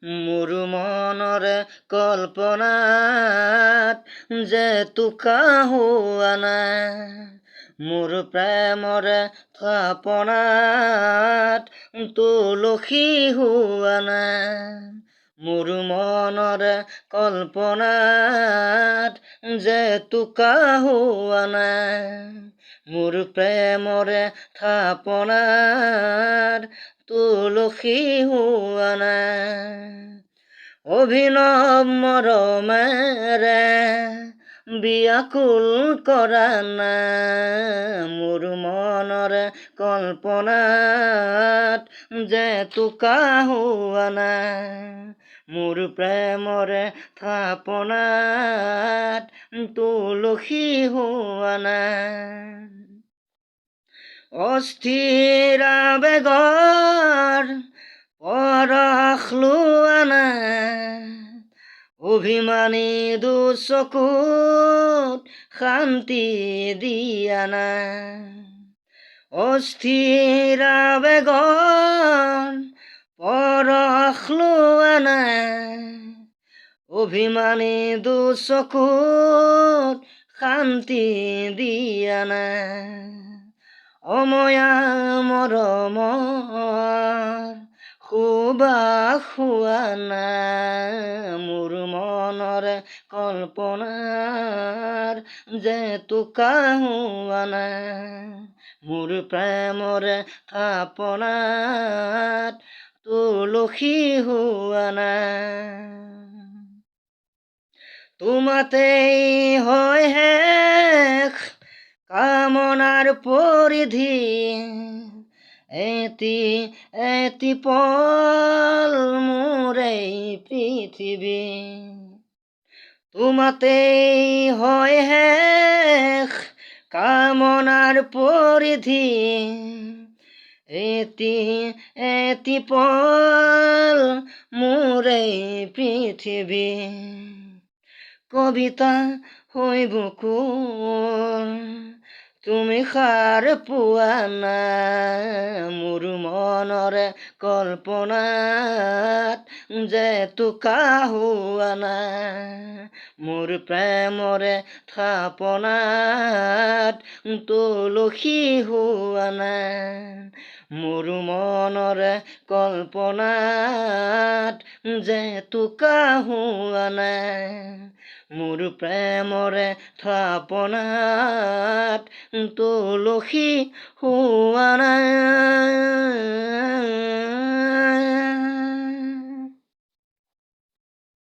মোৰ মনৰে কল্পনাত যে টোকা হোৱা নাই, মোৰ প্ৰেমৰে থাপনাত তুলসী হোৱা নাই। মোৰ মনৰে কল্পনাত যে টোকা হোৱা নাই, মোৰ প্ৰেমৰে থাপনাত তুলসী হোৱা নাই। অভিনৱ মৰমেৰে বিয়াকুল কৰা নাই, মোৰ মনৰে কল্পনাত যে টোকা হোৱা নাই, মোৰ প্ৰেমৰে থাপনাত তুলসী হোৱা নাই। অস্থিৰ আবেগৰ পৰশ লোৱা নাই, অভিমানী দুচকুত শান্তি দিয়া নাই। অস্থিৰ আবেগৰ পৰশ লোৱা নাই, অভিমানী দুচকুত শান্তি দিয়া নাই। অময়া মৰমৰ সুবাস হোৱা নাই, মোৰ মনৰে কল্পনাৰ যে টোকা হোৱা নাই, মোৰ প্ৰেমৰে থাপনাত তুলসী হোৱা নাই। তোমাতেই হয় শেষ কামনাৰ পৰিধি, এটি এটি পল মোৰ এই পৃথিৱী। তোমাতেই হয় শেষ কামনাৰ পৰিধি, এটি এটি পল মোৰ এই পৃথিৱী। কবিতা হৈ বকুল তুমি সাৰ পোৱা নাই, মোৰ মনৰে কল্পনাত যে টোকা হোৱা নাই, মোৰ প্ৰেমৰে থাপনাত তুলসী হোৱা নাই। মোৰ মনৰে কল্পনাত যে টোকা হোৱা নাই, মোৰ প্ৰেমৰে থাপনাত তুলসী হোৱা নাই।